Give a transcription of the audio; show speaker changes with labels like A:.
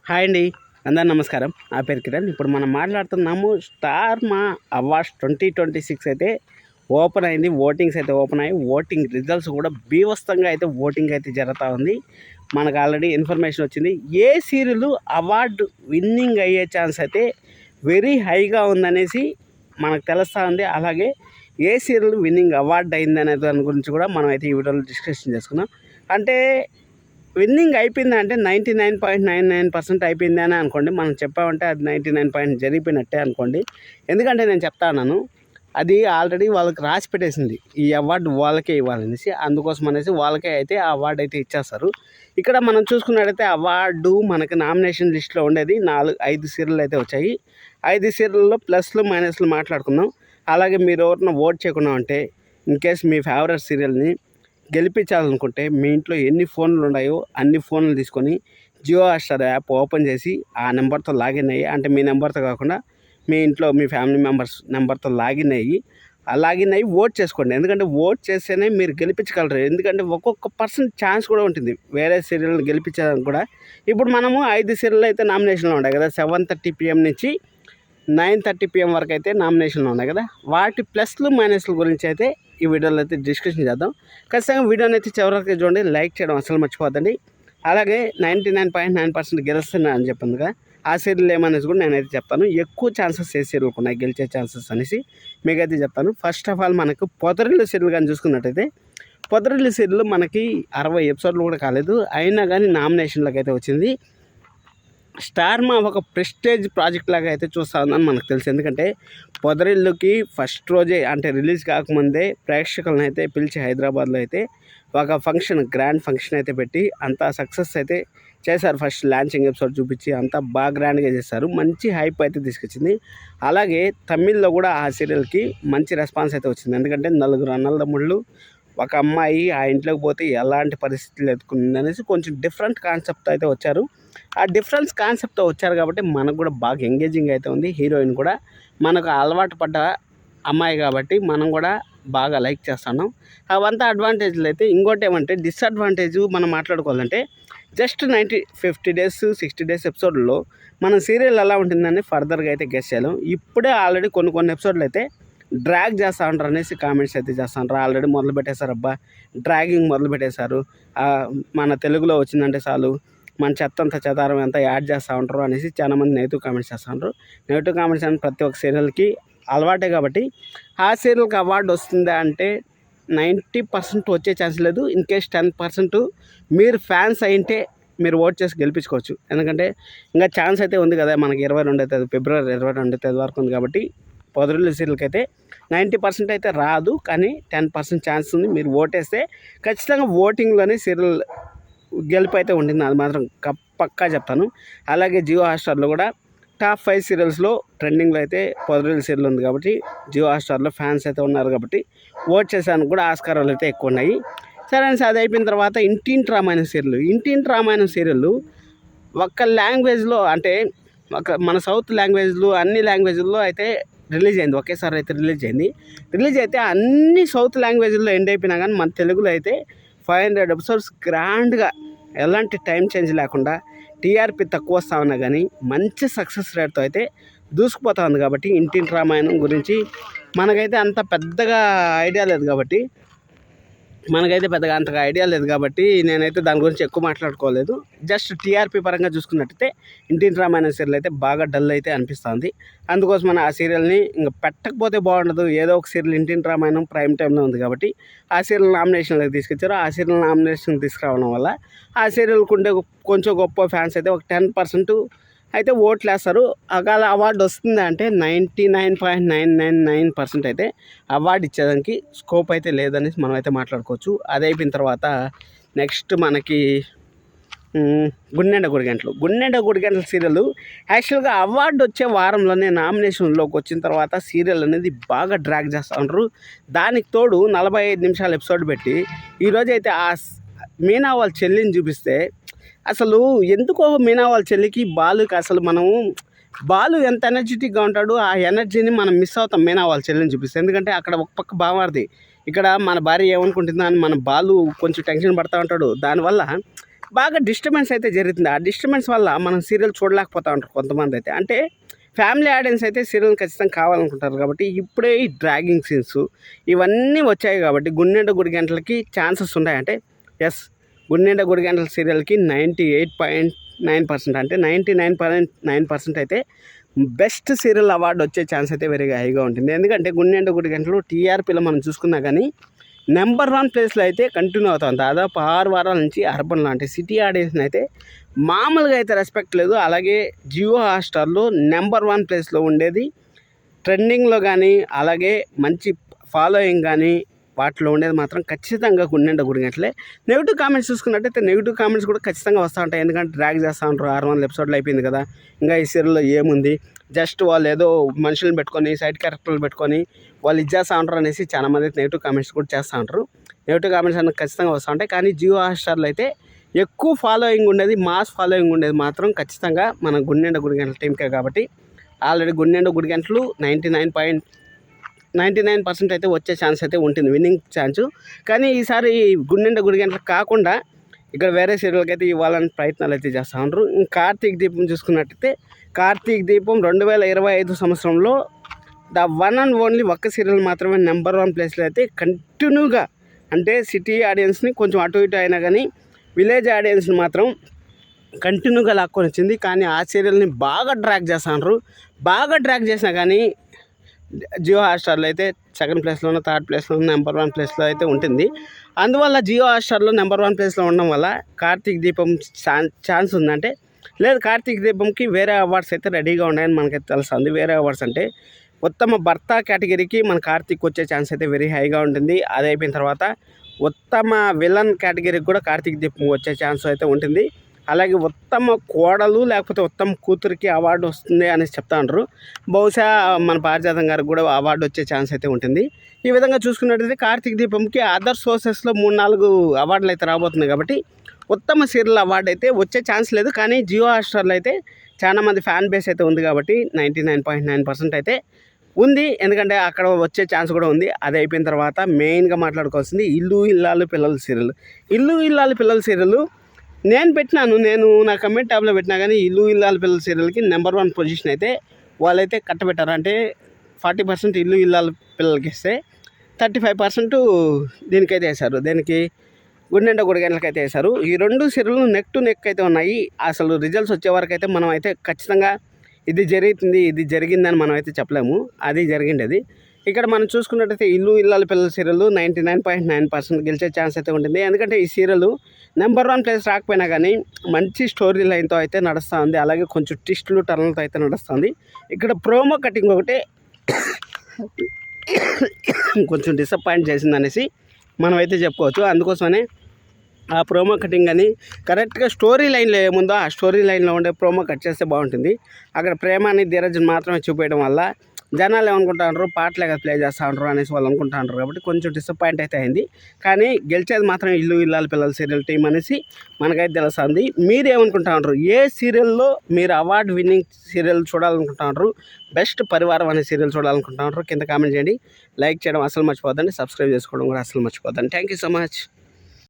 A: Hi అండి, అందరు నమస్కారం. నా పేరు కిరణ్. ఇప్పుడు మనం మాట్లాడుతున్నాము స్టార్ మా అవార్డ్స్ 2026 అయితే ఓపెన్ అయింది. ఓటింగ్స్ అయితే ఓపెన్ అయ్యి ఓటింగ్ రిజల్ట్స్ కూడా బీభత్సంగా అయితే ఓటింగ్ అయితే జరుగుతూ ఉంది. మనకు ఆల్రెడీ ఇన్ఫర్మేషన్ వచ్చింది. ఏ సీరియల్ అవార్డు విన్నింగ్ అయ్యే ఛాన్స్ అయితే వెరీ హైగా ఉందనేసి మనకు తెలుస్తూ ఉంది. అలాగే ఏ సీరియల్ విన్నింగ్ అవార్డు అయింది అనే దాని గురించి కూడా మనం అయితే ఈ వీడియోలో డిస్కషన్ చేసుకున్నాం. అంటే విన్నింగ్ అయిపోయింది అంటే 99.99% అయిపోయింది అని అనుకోండి. మనం చెప్పామంటే అది 99 జరిగిపోయినట్టే అనుకోండి. ఎందుకంటే నేను చెప్తా ఉన్నాను, అది ఆల్రెడీ వాళ్ళకి రాసి పెట్టేసింది ఈ అవార్డు వాళ్ళకే ఇవ్వాలనేసి. అందుకోసం అనేసి వాళ్ళకే అయితే ఆ అవార్డు అయితే ఇచ్చేస్తారు. ఇక్కడ మనం చూసుకున్నట్టయితే అవార్డు మనకి నామినేషన్ లిస్ట్లో ఉండేది 5 సీరియల్ అయితే వచ్చాయి. 5 సీరియల్లో ప్లస్లు మైనస్లు మాట్లాడుకుందాం. అలాగే మీరు ఎవరిన ఓట్ చేయకుండా ఉంటే ఇన్కేస్ మీ ఫేవరెట్ సీరియల్ని గెలిపించాలనుకుంటే మీ ఇంట్లో ఎన్ని ఫోన్లు ఉన్నాయో అన్ని ఫోన్లు తీసుకొని జియో హాట్‌స్టార్ యాప్ ఓపెన్ చేసి ఆ నెంబర్తో లాగిన్ అయ్యి, అంటే మీ నెంబర్తో కాకుండా మీ ఇంట్లో మీ ఫ్యామిలీ మెంబర్స్ నెంబర్తో లాగిన్ అయ్యి ఓట్ చేసుకోండి. ఎందుకంటే ఓట్ చేస్తేనే మీరు గెలిపించగలరు. ఎందుకంటే ఒక్కొక్క పర్సన్ ఛాన్స్ కూడా ఉంటుంది వేరే సీరియల్ని గెలిపించడానికి కూడా. ఇప్పుడు మనము 5 సీరియల్ అయితే నామినేషన్లో ఉన్నాయి కదా. 7:30 PM నుంచి 9:30 PM వరకు అయితే నామినేషన్లో ఉన్నాయి కదా. వాటి ప్లస్లు మైనస్ల గురించి అయితే ఈ వీడియోలో అయితే డిస్కషన్ చేద్దాం. ఖచ్చితంగా వీడియోని అయితే చివరికి చూడండి, లైక్ చేయడం అసలు మర్చిపోద్దండి. అలాగే 99.9% గెలుస్తున్నా అని చెప్పింది కదా, ఆ సీరియల్ ఏమనేసి కూడా నేనైతే చెప్తాను. ఎక్కువ ఛాన్సెస్ ఏ సీరియల్కి ఉన్నాయి గెలిచే ఛాన్సెస్ అనేసి మీకైతే చెప్తాను. ఫస్ట్ ఆఫ్ ఆల్ మనకు పొదరిల్లు సీరియల్ కానీ చూసుకున్నట్టయితే, పొదరిల్లు సీరియల్ మనకి 60 ఎపిసోడ్లు కూడా కాలేదు, అయినా కానీ నామినేషన్లకు అయితే వచ్చింది. స్టార్ మా ఒక ప్రెస్టేజ్ ప్రాజెక్ట్ లాగా అయితే చూస్తూ ఉందని మనకు తెలుసు. ఎందుకంటే పొదరిల్లుకి ఫస్ట్ రోజే అంటే రిలీజ్ కాకముందే ప్రేక్షకులను అయితే పిలిచి హైదరాబాద్లో అయితే ఒక ఫంక్షన్, గ్రాండ్ ఫంక్షన్ అయితే పెట్టి అంతా సక్సెస్ అయితే చేశారు. ఫస్ట్ లాంచింగ్ ఎపిసోడ్ చూపించి అంతా బాగా గ్రాండ్గా చేశారు. మంచి హైప్ అయితే తీసుకొచ్చింది. అలాగే తమిళ్లో కూడా ఆ సీరియల్కి మంచి రెస్పాన్స్ అయితే వచ్చింది. ఎందుకంటే 4 అన్నదమ్ముళ్ళు, ఒక అమ్మాయి ఆ ఇంట్లోకి పోతే ఎలాంటి పరిస్థితులు ఎదుర్కొంది అనేసి కొంచెం డిఫరెంట్ కాన్సెప్ట్ అయితే వచ్చారు. ఆ డిఫరెన్స్ కాన్సెప్ట్తో వచ్చారు కాబట్టి మనకు కూడా బాగా ఎంగేజింగ్ అయితే ఉంది. హీరోయిన్ కూడా మనకు అలవాటు పడ్డ అమ్మాయి కాబట్టి మనం కూడా బాగా లైక్ చేస్తున్నాం. అవంతా అడ్వాంటేజ్లు అయితే. ఇంకోటి ఏమంటే డిసడ్వాంటేజ్ మనం మాట్లాడుకోవాలంటే, జస్ట్ 50 డేస్ 60 డేస్ ఎపిసోడ్లో మన సీరియల్ ఎలా ఉంటుందని ఫర్దర్గా అయితే గెస్ చేయలేం. ఇప్పుడే ఆల్రెడీ కొన్ని ఎపిసోడ్లు అయితే డ్రాగ్ చేస్తూ ఉంటారు అనేసి కామెంట్స్ అయితే చేస్తూ ఉంటారు. ఆల్రెడీ మొదలు పెట్టేశారు, అబ్బా డ్రాగింగ్ మొదలు పెట్టేశారు, మన తెలుగులో వచ్చిందంటే చాలు మన చెత్తంతా చెదారం ఎంత యాడ్ చేస్తూ ఉంటారు అనేసి చాలామంది నెగిటివ్ కామెంట్స్ చేస్తూ ఉంటారు. నెగిటివ్ కామెంట్స్ అని ప్రతి ఒక్క సీరియల్కి అలవాటే కాబట్టి ఆ సీరియల్కి అవార్డు వస్తుందా అంటే 90% వచ్చే ఛాన్స్ లేదు. ఇన్కేస్ 10% మీరు ఫ్యాన్స్ అయింటే మీరు ఓట్ చేసి గెలిపించుకోవచ్చు. ఎందుకంటే ఇంకా ఛాన్స్ అయితే ఉంది కదా, మనకి 22 తేదీ ఫిబ్రవరి 22 తేదీ వరకు ఉంది కాబట్టి పొదరిల్లు సీరియల్కి అయితే 90% అయితే రాదు, కానీ 10% ఛాన్స్ ఉంది. మీరు ఓటేస్తే ఖచ్చితంగా ఓటింగ్లోనే సీరియల్ గెలుపు అయితే ఉంటుంది, అది మాత్రం పక్కా చెప్తాను. అలాగే జియో హాట్‌స్టార్లో కూడా టాప్ 5 సీరియల్స్లో ట్రెండింగ్లో అయితే పొదరిల్లు సీరియల్ ఉంది కాబట్టి జియో హాట్‌స్టార్లో ఫ్యాన్స్ అయితే ఉన్నారు కాబట్టి ఓట్ చేసేందుకు కూడా ఆస్కారాలు అయితే ఎక్కువ ఉన్నాయి. సరే అని అది అయిపోయిన తర్వాత ఇంటింటి రామాయణం సీరియల్ ఒక్క లాంగ్వేజ్లో, అంటే మన సౌత్ లాంగ్వేజ్లు అన్ని లాంగ్వేజ్ల్లో అయితే రిలీజ్ అయింది. ఒకేసారి అయితే రిలీజ్ అయితే అన్ని సౌత్ లాంగ్వేజ్లో ఎండ్ అయిపోయినా కానీ మన తెలుగులో అయితే 500 ఎపిసోడ్స్ గ్రాండ్గా ఎలాంటి టైం చేంజ్ లేకుండా టీఆర్పీ తక్కువ వస్తూ ఉన్నా కానీ మంచి సక్సెస్ రేట్తో అయితే దూసుకుపోతా ఉంది. కాబట్టి ఇంటింటి రామాయణం గురించి మనకైతే అంత పెద్దగా ఐడియా లేదు కాబట్టి నేనైతే దాని గురించి ఎక్కువ మాట్లాడుకోలేదు. జస్ట్ టీఆర్పీ పరంగా చూసుకున్నట్టయితే ఇంటింటి రామాయణం సీరియల్ అయితే బాగా డల్ అయితే అనిపిస్తుంది. అందుకోసం మన ఆ సీరియల్ని ఇంకా పెట్టకపోతే బాగుండదు. ఏదో ఒక సీరియల్ ఇంటింటి రామాయణం ప్రైమ్ టైంలో ఉంది కాబట్టి ఆ సీరియల్ నామినేషన్లోకి తీసుకొచ్చారు. ఆ సీరియల్ నామినేషన్ తీసుకురావడం వల్ల ఆ సీరియల్కి ఉండే కొంచెం గొప్ప ఫ్యాన్స్ అయితే ఒక 10% అయితే ఓట్లు వేస్తారు. ఒకవేళ అవార్డు వస్తుంది అంటే 99.999% అయితే అవార్డు ఇచ్చేదానికి స్కోప్ అయితే లేదనేసి మనం అయితే మాట్లాడుకోవచ్చు. అది అయిపోయిన తర్వాత నెక్స్ట్ మనకి గుండెండ గుడిగంటల సీరియల్ యాక్చువల్గా అవార్డు వచ్చే వారంలోనే నామినేషన్లోకి వచ్చిన తర్వాత సీరియల్ అనేది బాగా డ్రాగ్ చేస్తూ ఉంటారు. దానికి తోడు 45 నిమిషాల ఎపిసోడ్ పెట్టి ఈరోజు అయితే ఆ మీనా వాళ్ళ చెల్లిని చూపిస్తే, అసలు ఎందుకో మీనా వాళ్ళ చెల్లికి బాలుకి అసలు బాలు ఎంత ఎనర్జెటిక్గా ఉంటాడు, ఆ ఎనర్జీని మనం మిస్ అవుతాం మీనా వాళ్ళ చెల్లిని చూపిస్తే. ఎందుకంటే అక్కడ ఒక పక్క బావారిది, ఇక్కడ మన భార్య ఏమనుకుంటుందా అని మన బాలు కొంచెం టెన్షన్ పడుతూ ఉంటాడు. దానివల్ల బాగా డిస్టర్బెన్స్ అయితే జరుగుతుంది. ఆ డిస్టర్బెన్స్ వల్ల మనం సీరియల్ చూడలేకపోతూ ఉంటారు కొంతమంది అయితే. అంటే ఫ్యామిలీ ఆడియన్స్ అయితే సీరియల్ ఖచ్చితంగా కావాలనుకుంటారు కాబట్టి ఇప్పుడే ఈ డ్రాగింగ్ సీన్స్ ఇవన్నీ వచ్చాయి కాబట్టి గుండెండ గుడి గంటలకి ఛాన్సెస్ ఉన్నాయి. అంటే ఎస్, గుండెండ గుడి గంటల సీరియల్కి 98.9% అంటే 99.9% అయితే బెస్ట్ సీరియల్ అవార్డు వచ్చే ఛాన్స్ అయితే వెరీ హైగా ఉంటుంది. ఎందుకంటే గుండెండ గుడి గంటలు టీఆర్పీలో మనం చూసుకున్నా కానీ నెంబర్ 1 ప్లేస్లో అయితే కంటిన్యూ అవుతాం. దాదాపు 6 వారాల నుంచి అర్బన్ లాంటి సిటీ ఆడియన్స్ని అయితే మామూలుగా అయితే రెస్పెక్ట్ లేదు. అలాగే జియో హాట్‌స్టార్‌లో నెంబర్ 1 ప్లేస్లో ఉండేది ట్రెండింగ్లో కానీ అలాగే మంచి ఫాలోయింగ్ కానీ వాటిలో ఉండేది మాత్రం ఖచ్చితంగా గుండెండ గుడి గంటలే. నెగిటివ్ కామెంట్స్ చూసుకున్నట్టయితే నెగిటివ్ కామెంట్స్ కూడా ఖచ్చితంగా వస్తూ ఉంటాయి. ఎందుకంటే డ్రాగ్ చేస్తూ ఉంటారు. 600 ఎపిసోడ్లు అయిపోయింది కదా, ఇంకా ఈ సీరియల్లో ఏముంది, జస్ట్ వాళ్ళు ఏదో మనుషులను పెట్టుకొని సైడ్ క్యారెక్టర్లు పెట్టుకొని వాళ్ళు ఇచ్చేస్తూ ఉంటారు అనేసి చాలామంది అయితే నెగిటివ్ కామెంట్స్ కూడా చేస్తూ ఉంటారు. నెగిటివ్ కామెంట్స్ అనేది ఖచ్చితంగా వస్తూ ఉంటాయి. కానీ జియో హాట్‌స్టార్‌లో అయితే ఎక్కువ ఫాలోయింగ్ ఉండేది, మాస్ ఫాలోయింగ్ ఉండేది మాత్రం ఖచ్చితంగా మన గుండెండ గుడి గంటల టీంకే. కాబట్టి ఆల్రెడీ గుండెండ గుడి గంటలు 99% అయితే వచ్చే ఛాన్స్ అయితే ఉంటుంది, విన్నింగ్ ఛాన్సు. కానీ ఈసారి గుండెండ గుడి గంటలకు కాకుండా ఇక్కడ వేరే సీరియల్కి అయితే ఇవ్వాలని ప్రయత్నాలు అయితే చేస్తూ ఉంటారు. కార్తీక్ దీపం చూసుకున్నట్టయితే కార్తీక్ దీపం 2025 సంవత్సరంలో ద వన్ అండ్ ఓన్లీ ఒక్క సీరియల్ మాత్రమే నెంబర్ 1 ప్లేస్లో అయితే కంటిన్యూగా, అంటే సిటీ ఆడియన్స్ని కొంచెం అటు ఇటు అయినా కానీ విలేజ్ ఆడియన్స్ని మాత్రం కంటిన్యూగా లాక్కొని వచ్చింది. కానీ ఆ సీరియల్ని బాగా డ్రాగ్ చేస్తున్నారు. బాగా డ్రాగ్ చేసినా కానీ జియో హాట్‌స్టార్‌లో అయితే సెకండ్ ప్లేస్లోనో థర్డ్ ప్లేస్లోనో నెంబర్ 1 ప్లేస్లో అయితే ఉంటుంది. అందువల్ల జియో హాట్‌స్టార్‌లో నెంబర్ 1 ప్లేస్లో ఉండడం వల్ల కార్తీక్ దీపం ఛాన్స్ ఉందంటే లేదు. కార్తీక్ దీపంకి వేరే అవార్డ్స్ అయితే రెడీగా ఉన్నాయని మనకైతే తెలుస్తుంది. వేరే అవార్డ్స్ అంటే ఉత్తమ భర్త కేటగిరీకి మన కార్తీక్ వచ్చే ఛాన్స్ అయితే వెరీ హైగా ఉంటుంది. అది అయిపోయిన తర్వాత ఉత్తమ విలన్ కేటగిరీకి కూడా కార్తీక్ దీపం వచ్చే ఛాన్స్ అయితే ఉంటుంది. అలాగే ఉత్తమ కోడలు లేకపోతే ఉత్తమ కూతురికి అవార్డు వస్తుంది అనేసి చెప్తా ఉంటారు. బహుశా మన పారిజాతం గారికి కూడా అవార్డు వచ్చే ఛాన్స్ అయితే ఉంటుంది. ఈ విధంగా చూసుకున్నట్టయితే కార్తీక్ దీపంకి అదర్ సోర్సెస్లో 3-4 అవార్డులు అయితే రాబోతున్నాయి. కాబట్టి ఉత్తమ సీరియల్ అవార్డు అయితే వచ్చే ఛాన్స్ లేదు. కానీ జియో హాట్‌స్టార్‌లో అయితే చాలామంది ఫ్యాన్ బేస్ అయితే ఉంది కాబట్టి 99.9% అయితే ఉంది. ఎందుకంటే అక్కడ వచ్చే ఛాన్స్ కూడా ఉంది. అది అయిపోయిన తర్వాత మెయిన్గా మాట్లాడుకోవాల్సింది ఇల్లు ఇల్లాలు పిల్లల సీరియల్. ఇల్లు ఇల్లాలు పిల్లల సీరియల్ నేను నా కమెంట్ ట్యాబ్లో పెట్టినా కానీ ఇల్లు ఇల్లాలు పిల్లల సీరియల్కి నెంబర్ 1 పొజిషన్ అయితే వాళ్ళైతే కట్టబెట్టారు. అంటే 40% ఇల్లు ఇల్లాలు పిల్లలకి ఇస్తే 35% దీనికైతే వేశారు. దేనికి గుండెండ గుడి గంటలకి అయితే వేశారు. ఈ 2 సీరియల్లు నెక్ టు నెక్ అయితే ఉన్నాయి. అసలు రిజల్ట్స్ వచ్చే వరకు అయితే మనం అయితే ఖచ్చితంగా ఇది జరుగుతుంది ఇది జరిగిందని మనం అయితే చెప్పలేము. అది జరిగిండేది. ఇక్కడ మనం చూసుకున్నట్టయితే ఇల్లు ఇల్లాల పిల్లల సీరియల్ 99.9% గెలిచే ఛాన్స్ అయితే ఉంటుంది. ఎందుకంటే ఈ సీరియల్ నెంబర్ 1 ప్లేస్ రాకపోయినా కానీ మంచి స్టోరీ లైన్తో అయితే నడుస్తూ ఉంది. అలాగే కొంచెం ట్విస్టులు టర్న్లతో అయితే నడుస్తుంది. ఇక్కడ ప్రోమో కటింగ్ ఒకటే కొంచెం డిసప్పాయింట్ చేసింది అనేసి మనం అయితే చెప్పుకోవచ్చు. అందుకోసమనే ఆ ప్రోమో కటింగ్ అని కరెక్ట్గా స్టోరీ లైన్లో ఏముందో ఆ స్టోరీ లైన్లో ఉండే ప్రోమో కట్ చేస్తే బాగుంటుంది. అక్కడ ప్రేమాని ధీరజ్ని మాత్రమే చూపించడం వల్ల జనాలు ఏమనుకుంటారు, పాటలే కదా ప్లే చేస్తూ ఉంటారు అనేసి వాళ్ళు అనుకుంటా ఉంటారు. కాబట్టి కొంచెం డిసప్పాయింట్ అయితే అయింది. కానీ గెలిచేది మాత్రం ఇల్లు ఇల్లాల పిల్లల సీరియల్ టీం అనేసి మనకైతే తెలుస్తుంది. మీరు ఏమనుకుంటా ఉంటారు, ఏ సీరియల్లో మీరు అవార్డు విన్నింగ్ సీరియల్ చూడాలనుకుంటున్నారు, బెస్ట్ పరివారం అనే సీరియల్ చూడాలనుకుంటున్నారు కింద కామెంట్ చేయండి. లైక్ చేయడం అసలు మర్చిపోద్దండి, సబ్స్క్రైబ్ చేసుకోవడం కూడా అసలు మర్చిపోద్దండి. Thank you so much.